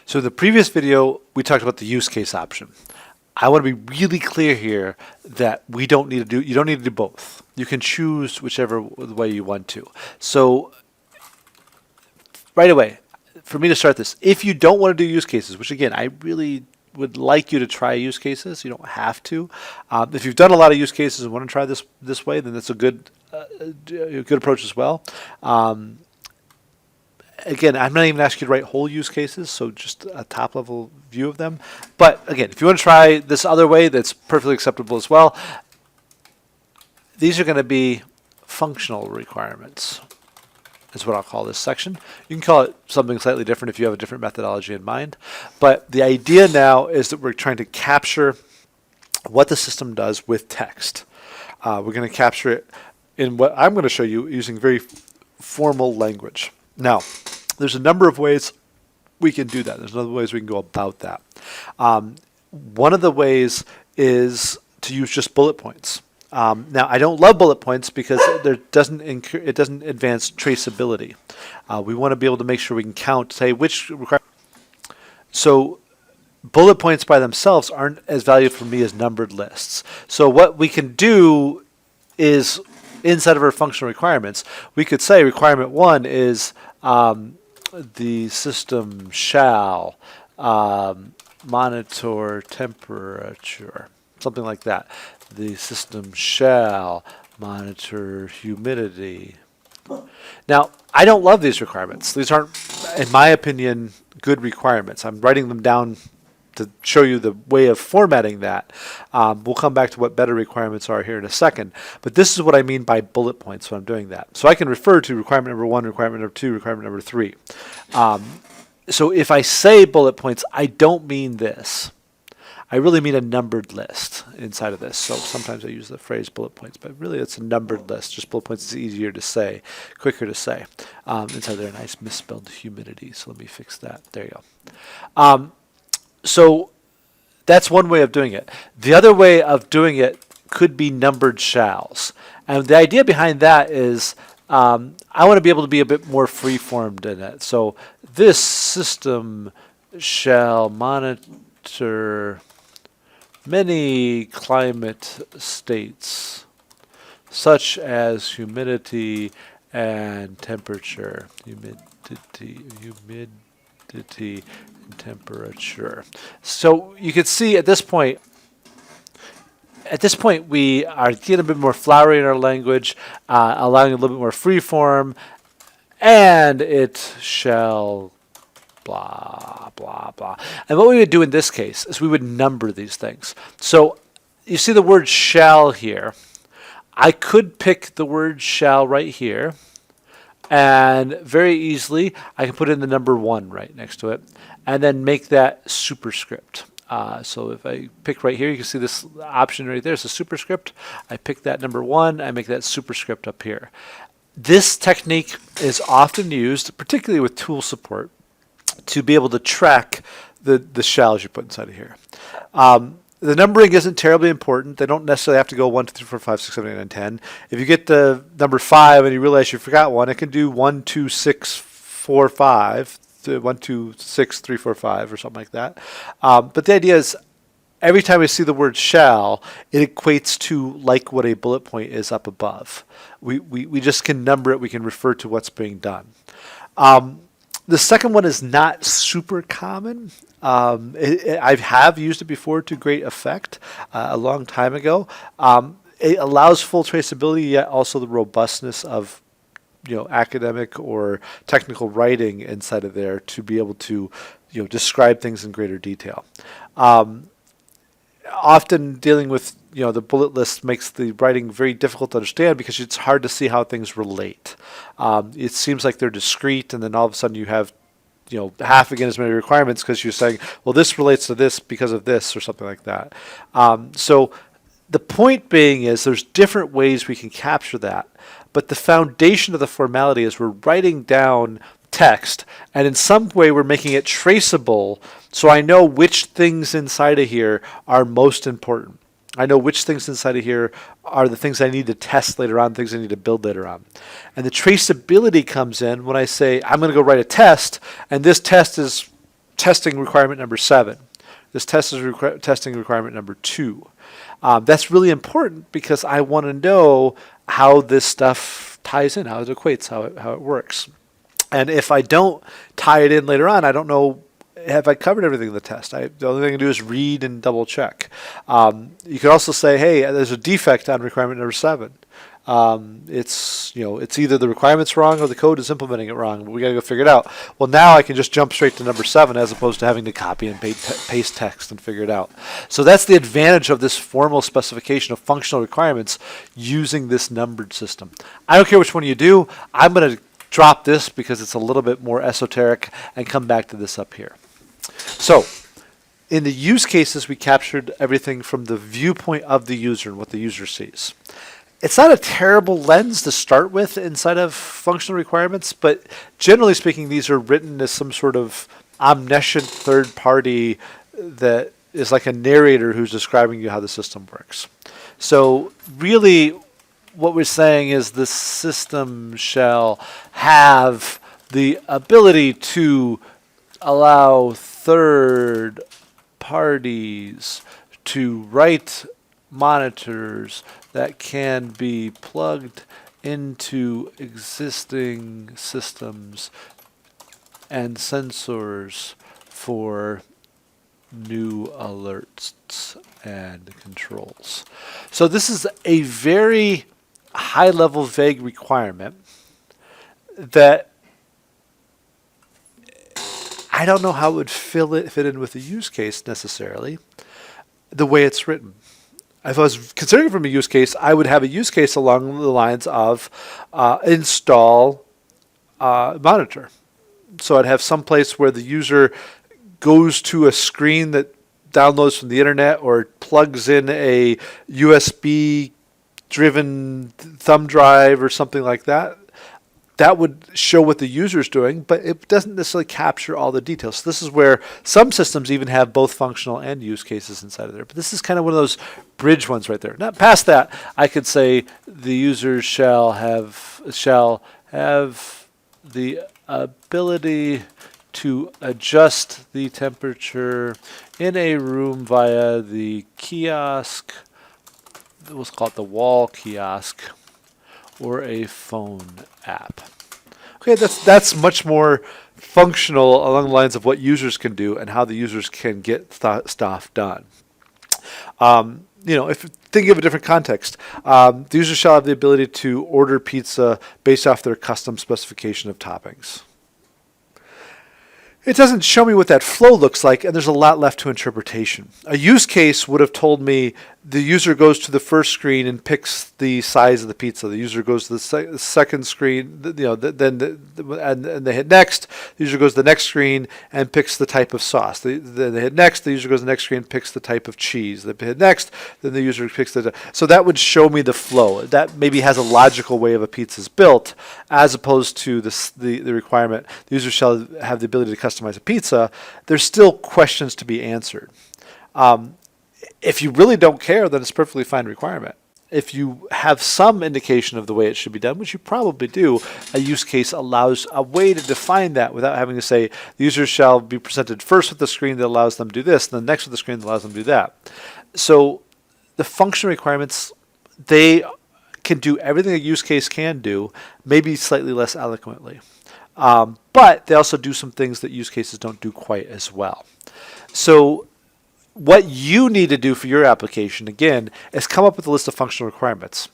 So in the previous video, we talked about the use case option. I want to be really clear here that you don't need to do both. You can choose whichever way you want to. So right away, for me to start this, if you don't want to do use cases, which again, I really would like you to try use cases. You don't have to. If you've done a lot of use cases and want to try this way, then that's a good approach as well. Again, I'm not even asking you to write whole use cases, so just a top level view of them. But again, if you want to try this other way, that's perfectly acceptable as well. These are going to be functional requirements, is what I'll call this section. You can call it something slightly different if you have a different methodology in mind. But the idea now is that we're trying to capture what the system does with text. We're going to capture it in what I'm going to show you using very formal language. Now, there's a number of ways we can do that. There's other ways we can go about that. One of the ways is to use just bullet points. Now, I don't love bullet points because it doesn't advance traceability. We want to be able to make sure we can count, say, which requirement. So bullet points by themselves aren't as valuable for me as numbered lists. So what we can do is, inside of our functional requirements, we could say requirement 1 is the system shall monitor temperature, something like that. The system shall monitor humidity. Now, I don't love these requirements. These aren't, in my opinion, good requirements. I'm writing them down to show you the way of formatting that. We'll come back to what better requirements are here in a second. But this is what I mean by bullet points when I'm doing that. So I can refer to requirement number 1, requirement number 2, requirement number 3. So if I say bullet points, I don't mean this. I really mean a numbered list inside of this. So sometimes I use the phrase bullet points, but really it's a numbered list. Just bullet points is easier to say, quicker to say. Inside there, nice misspelled humidity. So let me fix that. There you go. So that's one way of doing it. The other way of doing it could be numbered shalls. And the idea behind that is I want to be able to be a bit more free-formed in it. So this system shall monitor many climate states, such as humidity and temperature. Humidity and temperature. So you can see at this point we are getting a bit more flowery in our language, allowing a little bit more free form, and it shall blah, blah, blah. And what we would do in this case is we would number these things. So you see the word shall here. I could pick the word shall right here, and very easily I can put in the number 1 right next to it, and then make that superscript. So if I pick right here, you can see this option right there. It's a superscript. I pick that number 1. I make that superscript up here. This technique is often used, particularly with tool support, to be able to track the shalls you put inside of here. The numbering isn't terribly important. They don't necessarily have to go 1, 2, 3, 4, 5, 6, 7, 8, 9, 10. If you get the number 5 and you realize you forgot one, it can do 1, 2, 6, 4, 5, 1, 2, 6, 3, 4, 5, or something like that. But the idea is every time we see the word shall, it equates to like what a bullet point is up above. We just can number it. We can refer to what's being done. The second one is not super common. I have used it before to great effect a long time ago. It allows full traceability, yet also the robustness of academic or technical writing inside of there to be able to describe things in greater detail. Often dealing with the bullet list makes the writing very difficult to understand because it's hard to see how things relate. It seems like they're discrete, and then all of a sudden you have half again as many requirements because you're saying, well, this relates to this because of this or something like that. So the point being is there's different ways we can capture that, but the foundation of the formality is we're writing down text, and in some way we're making it traceable so I know which things inside of here are most important. I know which things inside of here are the things I need to test later on, things I need to build later on. And the traceability comes in when I say I'm going to go write a test, and this test is testing requirement number 7. This test is testing requirement number 2. That's really important because I want to know how this stuff ties in, how it equates, how it works. And if I don't tie it in later on, I don't know, have I covered everything in the test? The only thing I can do is read and double check. You could also say, hey, there's a defect on requirement number 7. It's either the requirement's wrong or the code is implementing it wrong. We got to go figure it out. Well, now I can just jump straight to number 7 as opposed to having to copy and paste text and figure it out. So that's the advantage of this formal specification of functional requirements using this numbered system. I don't care which one you do. I'm going to drop this because it's a little bit more esoteric and come back to this up here. So in the use cases, we captured everything from the viewpoint of the user and what the user sees. It's not a terrible lens to start with inside of functional requirements, but generally speaking, these are written as some sort of omniscient third party that is like a narrator who's describing you how the system works. So really what we're saying is the system shall have the ability to allow third parties to write monitors that can be plugged into existing systems and sensors for new alerts and controls. So this is a very high-level vague requirement that I don't know how it would fit in with a use case necessarily, the way it's written. If I was considering it from a use case, I would have a use case along the lines of install monitor. So I'd have some place where the user goes to a screen that downloads from the internet or plugs in a USB-driven thumb drive or something like that. That would show what the user is doing, but it doesn't necessarily capture all the details. So this is where some systems even have both functional and use cases inside of there. But this is kind of one of those bridge ones right there. Not past that, I could say the user shall have the ability to adjust the temperature in a room via the kiosk. Let's call it the wall kiosk, or a phone app. Okay, that's much more functional along the lines of what users can do and how the users can get stuff done. If thinking of a different context, the user shall have the ability to order pizza based off their custom specification of toppings. It doesn't show me what that flow looks like, and there's a lot left to interpretation. A use case would have told me the user goes to the first screen and picks the size of the pizza. The user goes to the second screen, and they hit next. The user goes to the next screen and picks the type of sauce. Then they hit next. The user goes to the next screen and picks the type of cheese. They hit next. Then the user picks so that would show me the flow. That maybe has a logical way of a pizza is built, as opposed to the requirement. The user shall have the ability to customize a pizza. There's still questions to be answered. If you really don't care, then it's a perfectly fine requirement. If you have some indication of the way it should be done, which you probably do, a use case allows a way to define that without having to say the user shall be presented first with the screen that allows them to do this, and then next with the screen that allows them to do that. So the function requirements, they can do everything a use case can do, maybe slightly less eloquently. But they also do some things that use cases don't do quite as well. So what you need to do for your application, again, is come up with a list of functional requirements.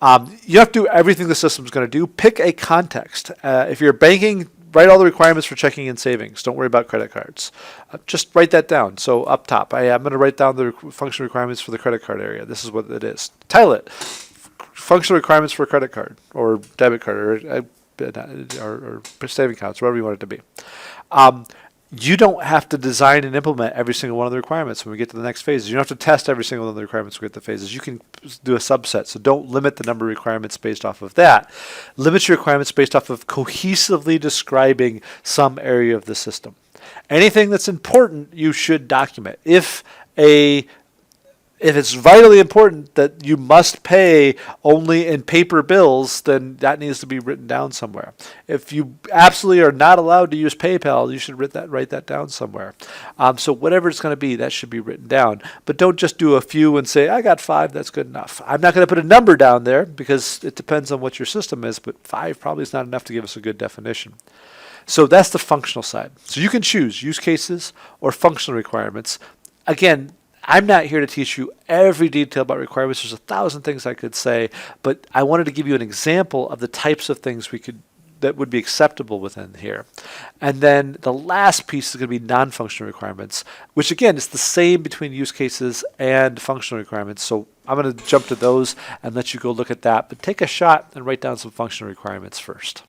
You have to do everything the system's going to do. Pick a context. If you're banking, write all the requirements for checking and savings. Don't worry about credit cards. Just write that down. So up top, I'm going to write down the functional requirements for the credit card area. This is what it is. Title it. Functional requirements for a credit card or debit card or saving accounts, whatever you want it to be. You don't have to design and implement every single one of the requirements when we get to the next phases. You don't have to test every single one of the requirements when we get to phases. You can do a subset. So don't limit the number of requirements based off of that. Limit your requirements based off of cohesively describing some area of the system. Anything that's important, you should document. If a If it's vitally important that you must pay only in paper bills, then that needs to be written down somewhere. If you absolutely are not allowed to use PayPal, you should write that down somewhere. So whatever it's going to be, that should be written down. But don't just do a few and say, I got 5, that's good enough. I'm not going to put a number down there because it depends on what your system is, but 5 probably is not enough to give us a good definition. So that's the functional side. So you can choose use cases or functional requirements. Again, I'm not here to teach you every detail about requirements. There's 1,000 things I could say, but I wanted to give you an example of the types of things that would be acceptable within here. And then the last piece is going to be non-functional requirements, which again is the same between use cases and functional requirements. So I'm going to jump to those and let you go look at that, but take a shot and write down some functional requirements first.